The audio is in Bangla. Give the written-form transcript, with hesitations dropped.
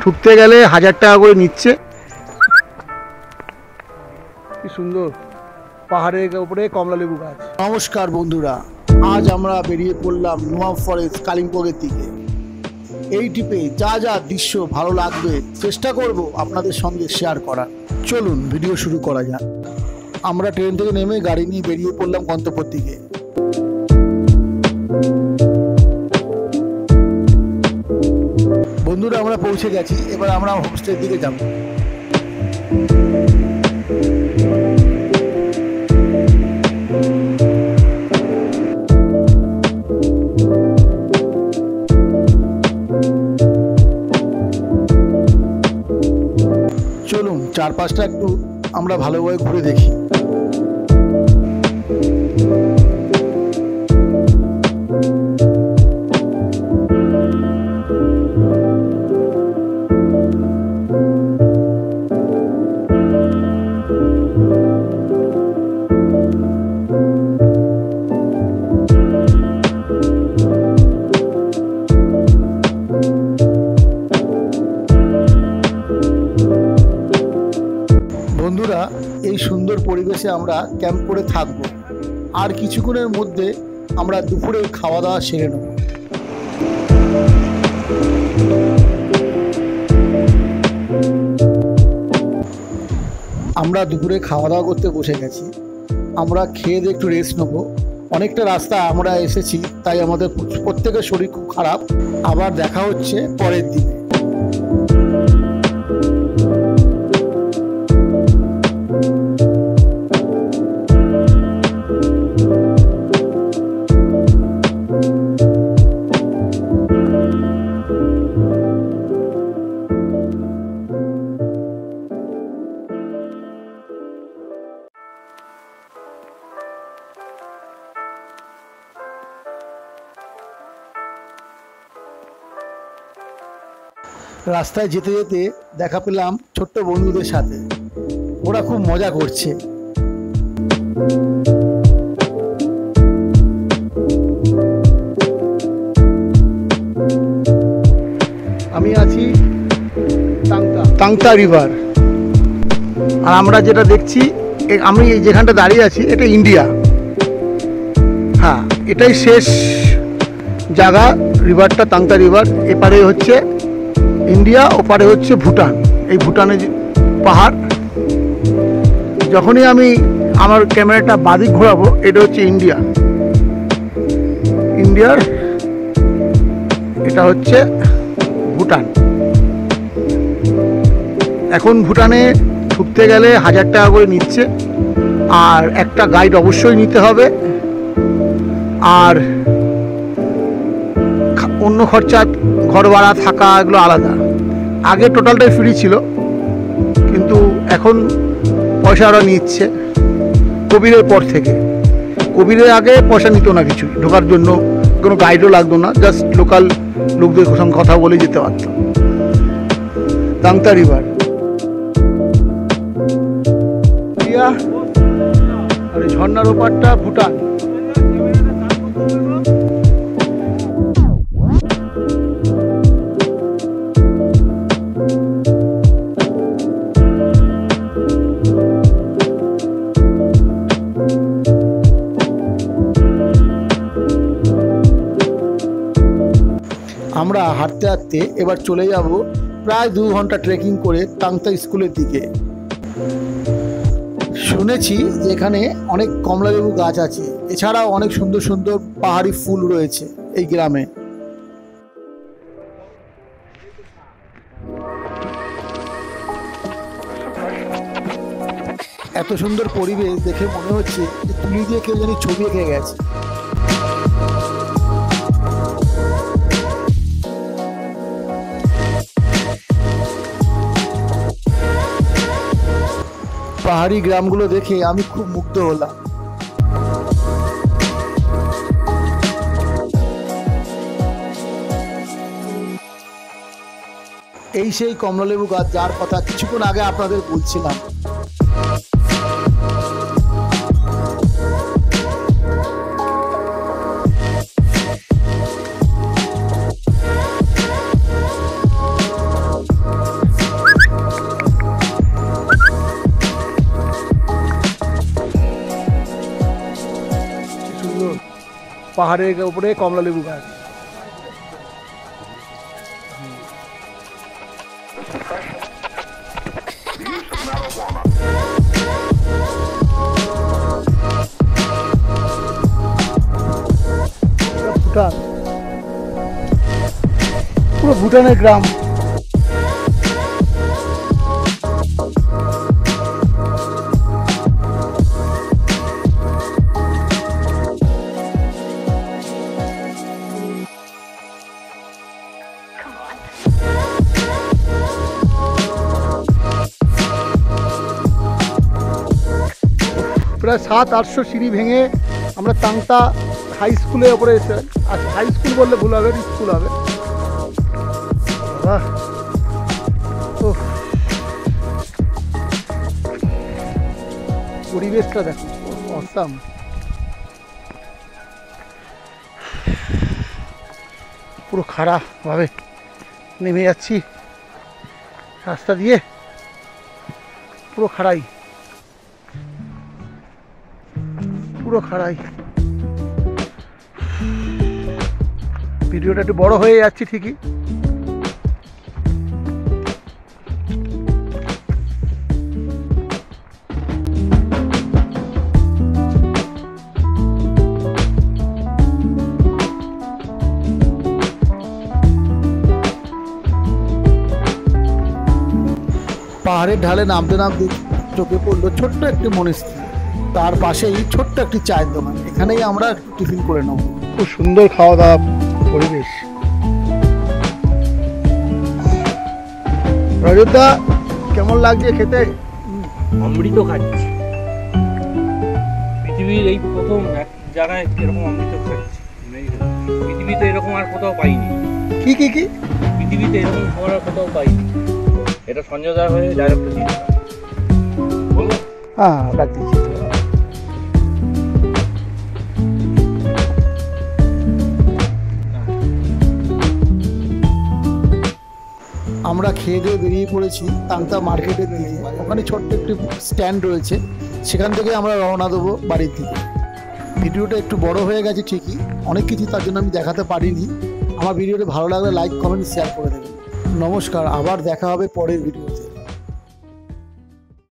ঢুকতে গেলে 1000 টাকা করে নিচ্ছে। কি সুন্দর পাহাড়ের উপরে কমলালেবু গাছ। নমস্কার বন্ধুরা, আজ আমরা বেরিয়ে পড়লাম নোয়াব ফরেস্ট কালিম্পংয়ের দিকে। এই ট্রিপে যা যা দৃশ্য ভালো লাগবে চেষ্টা করব আপনাদের সঙ্গে শেয়ার করার। চলুন ভিডিও শুরু করা যাক। আমরা ট্রেন থেকে নেমে গাড়ি নিয়ে বেরিয়ে পড়লাম গন্তব্যের দিকে। বন্ধুরা আমরা পৌঁছে গেছি, এবার আমরা হোমস্টের দিকে যাব। চলুন চারপাশটা একটু আমরা ভালোভাবে ঘুরে দেখি। বন্ধুরা এই সুন্দর পরিবেশে আমরা ক্যাম্প করে থাকবো, আর কিছুক্ষণের মধ্যে আমরা দুপুরে খাওয়া দাওয়া সেরে নেব। আমরা দুপুরে খাওয়া দাওয়া করতে বসে গেছি। আমরা খেয়ে দিয়ে একটু রেস্ট নেব। অনেকটা রাস্তা আমরা এসেছি, তাই আমাদের প্রত্যেকের শরীর খুব খারাপ। আবার দেখা হচ্ছে পরের দিনে। রাস্তায় যেতে যেতে দেখা পেলাম ছোট্ট বন্ধুদের সাথে। ওরা খুব মজা করছে। আমি আছি তাংতা রিভার, আর আমরা যেটা দেখছি, আমি যেখানটা দাঁড়িয়ে আছি এটা ইন্ডিয়া। হ্যাঁ, এটাই শেষ জায়গা, রিভারটা তাংতা রিভার। এপারে হচ্ছে ইন্ডিয়া, ওপারে হচ্ছে ভুটান। এই ভুটানের পাহাড়। যখনই আমি আমার ক্যামেরাটা বাদিক ঘোরাবো, এটা হচ্ছে ইন্ডিয়া। ইন্ডিয়ার এটা হচ্ছে ভুটান। এখন ভুটানে ঢুকতে গেলে 1000 টাকা করে নিচ্ছে, আর একটা গাইড অবশ্যই নিতে হবে। আর অন্য খরচা, ঘর ভাড়া, থাকা, এগুলো আলাদা। আগে টোটালটাই ফ্রি ছিল, কিন্তু এখন পয়সা ওরা নিচ্ছে কোভিডের পর থেকে। কোভিডের আগে পয়সা নিত না কিছু, ঢোকার জন্য কোনো গাইডও লাগতো না, জাস্ট লোকাল লোকদের সঙ্গে কথা বলে যেতে পারতাম। তাংতা রিভার, ইন্ডিয়া, আর এই ঝর্ণার ওপারটা ভুটান। আমরা হাঁটতে হাঁটতে এবার চলে যাব প্রায় 2 ঘন্টা ট্রেকিং করে তাংতা স্কুলের দিকে। শুনেছি যে এখানে অনেক কমলালেবু গাছ আছে, এছাড়াও অনেক সুন্দর সুন্দর পাহাড়ি ফুল রয়েছে এই গ্রামে। এত সুন্দর পরিবেশ দেখে মনে হচ্ছে যে তুলি দিয়ে কেউ জানি ছবি এঁকে গেছে। পাহাড়ি গ্রামগুলো দেখে আমি খুব মুগ্ধ হলাম। এই সেই কমলালেবু গাছ যার কথা কিছুক্ষণ আগে আপনাদের বলছিলাম। পাহাড়ের উপরে কমলা লেবু গাছ। ভুটান, পুরো ভুটানের গ্রাম। প্রায় 700-800 সিঁড়ি ভেঙে আমরা তাংতা হাই স্কুলের ওপরে এসে, আচ্ছা হাই স্কুল বললে ভুল হবে, স্কুল হবে। বাহ, পরিবেশটা দেখো, অসাম। পুরো খারাপভাবে নেমে যাচ্ছি রাস্তা দিয়ে, পুরো খাড়াই, পুরো খাড়াই। ভিডিওটা একটু বড় হয়ে যাচ্ছে ঠিকই, পাহাড়ের ঢালে নামতে নামতে চোখে পড়লো ছোট্ট একটি মনস্ট্রি, তার পাশেই ছোট্ট একটি চায়ের দোকান। এখানেই আমরা একটু টিফিন করে নেব। খুব সুন্দর খাওয়া দাওয়া পরিবেশ। রজতদা, কেমন লাগছে খেতে? অমৃত খাচ্ছি, পৃথিবীর এই প্রথম এক জায়গায় এরকম অমৃত খাচ্ছি। পৃথিবীতে এরকম আর কোথাও পাইনি। কি কি কি পৃথিবীতে এরকম খাবার আর কোথাও পাইনি। এটা সঞ্জয় দা হয়ে ডাইরেক্ট দিয়ে বলবো। হ্যাঁ, ডাক দিচ্ছি। আমরা খেয়ে দিয়ে বেরিয়ে পড়েছি তাংতা মার্কেটের দিকে। ওখানে ছোট্ট একটি স্ট্যান্ড রয়েছে, সেখান থেকে আমরা রওনা দেবো বাড়ির দিকে। ভিডিওটা একটু বড় হয়ে গেছে ঠিকই, অনেক কিছু তার জন্য আমি দেখাতে পারিনি। আমার ভিডিওটা ভালো লাগলে লাইক, কমেন্ট, শেয়ার করে দেবেন। নমস্কার, আবার দেখা হবে পরের ভিডিওতে।